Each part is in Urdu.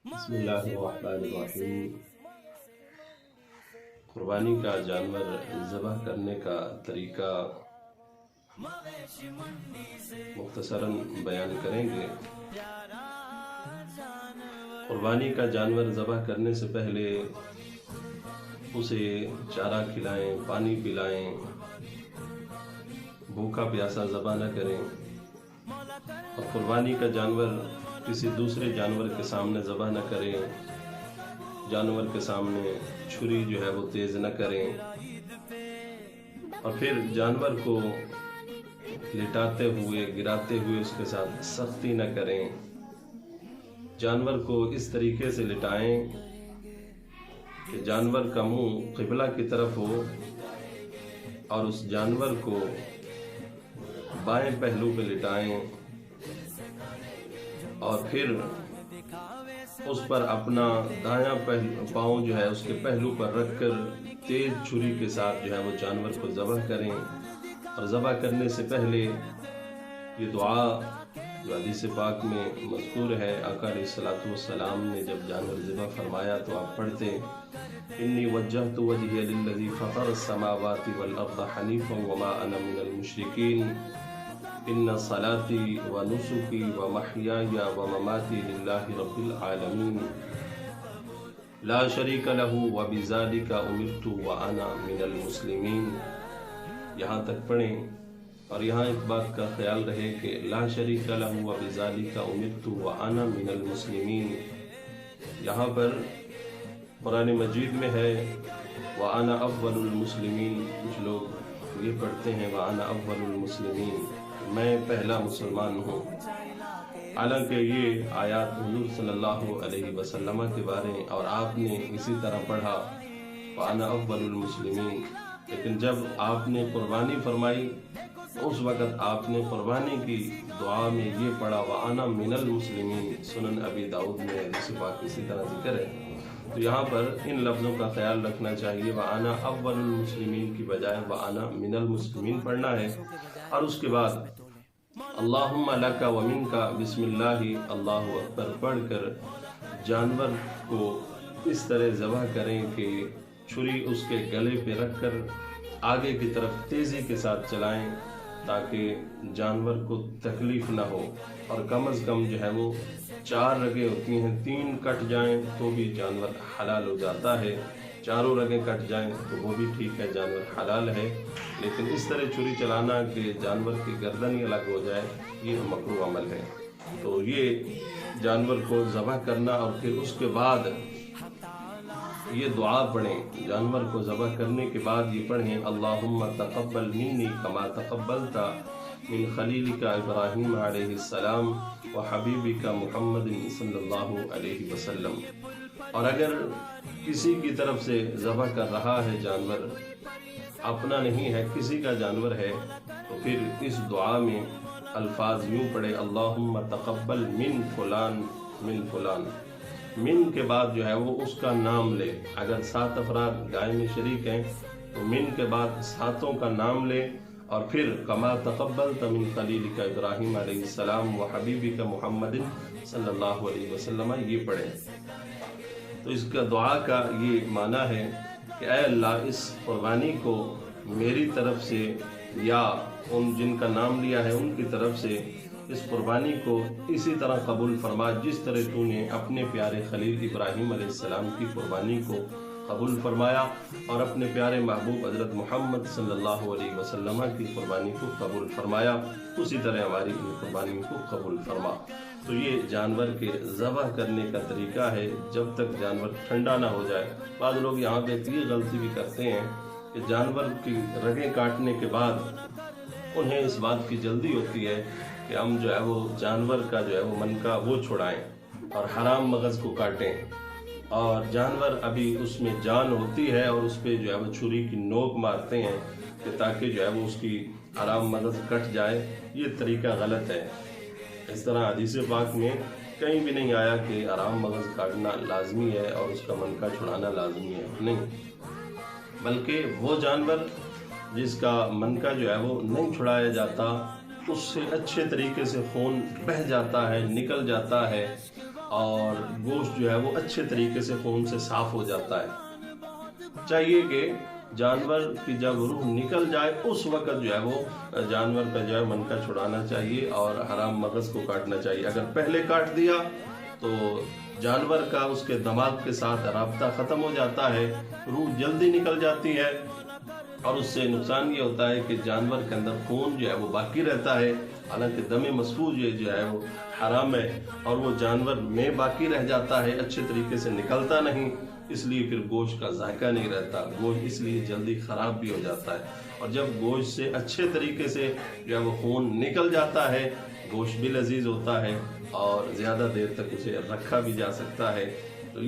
بسم اللہ الرحمن الرحیم۔ قربانی کا جانور ذبح کرنے کا طریقہ مختصراً بیان کریں گے۔ قربانی کا جانور ذبح کرنے سے پہلے اسے چارہ کھلائیں، پانی پلائیں، بھوکا پیاسا ذبح نہ کریں، اور قربانی کا جانور کسی دوسرے جانور کے سامنے ذبح نہ کریں، جانور کے سامنے چھری جو ہے وہ تیز نہ کریں، اور پھر جانور کو لٹاتے ہوئے گراتے ہوئے اس کے ساتھ سختی نہ کریں۔ جانور کو اس طریقے سے لٹائیں کہ جانور کا منہ قبلہ کی طرف ہو اور اس جانور کو بائیں پہلو پہ لٹائیں، اور پھر اس پر اپنا دایاں پاؤں جو ہے اس کے پہلو پر رکھ کر تیز چھری کے ساتھ جو ہے وہ جانور کو ذبح کریں۔ اور ذبح کرنے سے پہلے یہ دعا جو حدیث پاک میں مذکور ہے، آقا علیہ الصلوۃ والسلام نے جب جانور ذبح فرمایا تو آپ پڑھتے انی وجہت وجہی للذی فطر السماوات والارض حنیفا وما انا من المشرکین ان صلاتی و نسکی و محیای و مماتی للہ رب العالمین لا شریک لہ و بذالک امرت و انا من المسلمین۔ یہاں تک پڑھیں، اور یہاں ایک بات کا خیال رہے کہ لا شریک لہ و بذالک امرت و انا من المسلمین، یہاں پر قرآن مجید میں ہے وانا اول المسلمین، کچھ لوگ یہ پڑھتے ہیں وانا اول المسلمین، میں پہلا مسلمان ہوں، حالانکہ یہ آیات حضور صلی اللہ علیہ وسلم کے بارے اور آپ نے اسی طرح پڑھا وانا اول المسلمین، لیکن جب آپ نے قربانی فرمائی اس وقت آپ نے قربانی کی دعا میں یہ پڑھا وانا من المسلمین۔ سنن ابی داؤد میں حدیث پاک اسی طرح ذکر ہے، تو یہاں پر ان لفظوں کا خیال رکھنا چاہیے، وانا اول المسلمین کی بجائے وانا من المسلمین پڑھنا ہے، اور اس کے بعد اللہم لک و منک بسم اللہ اللہ اکبر پڑھ کر جانور کو اس طرح ذبح کریں کہ چھری اس کے گلے پہ رکھ کر آگے کی طرف تیزی کے ساتھ چلائیں تاکہ جانور کو تکلیف نہ ہو، اور کم از کم جو ہے وہ 4 رگیں ہوتی ہیں، 3 کٹ جائیں تو بھی جانور حلال ہو جاتا ہے، 4 رگیں کٹ جائیں تو وہ بھی ٹھیک ہے، جانور حلال ہے، لیکن اس طرح چھری چلانا کہ جانور کی گردن ہی الگ ہو جائے یہ مکروہ عمل ہے۔ تو یہ جانور کو ذبح کرنا، اور پھر اس کے بعد یہ دعا پڑھیں، جانور کو ذبح کرنے کے بعد یہ پڑھیں اللہم تقبل منی کما تقبلت من خلیلک ابراہیم علیہ السلام و حبیبک محمد صلی اللہ علیہ وسلم۔ اور اگر کسی کی طرف سے ذبح کر رہا ہے جانور، اپنا نہیں ہے کسی کا جانور ہے، تو پھر اس دعا میں الفاظ یوں پڑھے اللہم تقبل من فلان من فلان، من کے بعد جو ہے وہ اس کا نام لے، اگر 7 افراد گائے میں شریک ہیں تو من کے بعد 7 کا نام لے، اور پھر کما تقبلت من خلیلک ابراہیم علیہ السلام و حبیبک محمد صلی اللہ علیہ وسلم یہ پڑھیں۔ تو اس کا دعا کا یہ معنی ہے کہ اے اللہ اس قربانی کو میری طرف سے یا ان جن کا نام لیا ہے ان کی طرف سے اس قربانی کو اسی طرح قبول فرما جس طرح تو نے اپنے پیارے خلیل ابراہیم علیہ السلام کی قربانی کو قبول فرمایا، اور اپنے پیارے محبوب حضرت محمد صلی اللہ علیہ وسلم کی قربانی کو قبول فرمایا، اسی طرح ہماری ان قربانی کو قبول فرما۔ تو یہ جانور کے ذبح کرنے کا طریقہ ہے جب تک جانور ٹھنڈا نہ ہو جائے۔ بعض لوگ یہاں پہ یہ غلطی بھی کرتے ہیں کہ جانور کی رگیں کاٹنے کے بعد انہیں اس بات کی جلدی ہوتی ہے کہ ہم جو ہے وہ جانور کا جو ہے وہ منکا وہ چھڑائیں اور حرام مغز کو کاٹیں، اور جانور ابھی اس میں جان ہوتی ہے اور اس پہ جو ہے وہ چھری کی نوک مارتے ہیں کہ تاکہ جو ہے وہ اس کی حرام مغز کٹ جائے، یہ طریقہ غلط ہے۔ اس طرح حدیث پاک میں کہیں بھی نہیں آیا کہ حرام مغز کاٹنا لازمی ہے اور اس کا منکا چھڑانا لازمی ہے، نہیں، بلکہ وہ جانور جس کا منکا جو ہے وہ نہیں چھڑایا جاتا اس سے اچھے طریقے سے خون بہہ جاتا ہے، نکل جاتا ہے، اور گوشت جو ہے وہ اچھے طریقے سے خون سے صاف ہو جاتا ہے۔ چاہیے کہ جانور کی جب روح نکل جائے اس وقت جو ہے وہ جانور پہ جو ہے منکا چھڑانا چاہیے اور حرام مغز کو کاٹنا چاہیے۔ اگر پہلے کاٹ دیا تو جانور کا اس کے دماغ کے ساتھ رابطہ ختم ہو جاتا ہے، روح جلدی نکل جاتی ہے، اور اس سے نقصان یہ ہوتا ہے کہ جانور کے اندر خون جو ہے وہ باقی رہتا ہے، حالانکہ دم مسفوح جو ہے وہ حرام ہے، اور وہ جانور میں باقی رہ جاتا ہے، اچھے طریقے سے نکلتا نہیں، اس لیے پھر گوشت کا ذائقہ نہیں رہتا، گوشت اس لیے جلدی خراب بھی ہو جاتا ہے۔ اور جب گوشت سے اچھے طریقے سے جو ہے وہ خون نکل جاتا ہے، گوشت بھی لذیذ ہوتا ہے اور زیادہ دیر تک اسے رکھا بھی جا سکتا ہے۔ تو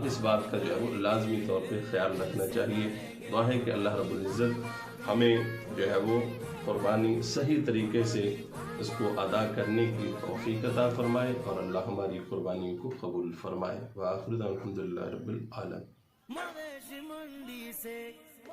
اس بات کا جو ہے وہ لازمی طور پہ خیال رکھنا چاہیے۔ دعا ہے کہ اللہ رب العزت ہمیں جو ہے وہ قربانی صحیح طریقے سے اس کو ادا کرنے کی توفیق عطا فرمائے، اور اللہ ہماری قربانیوں کو قبول فرمائے۔ وآخر دعوانا الحمدللہ رب العالمین۔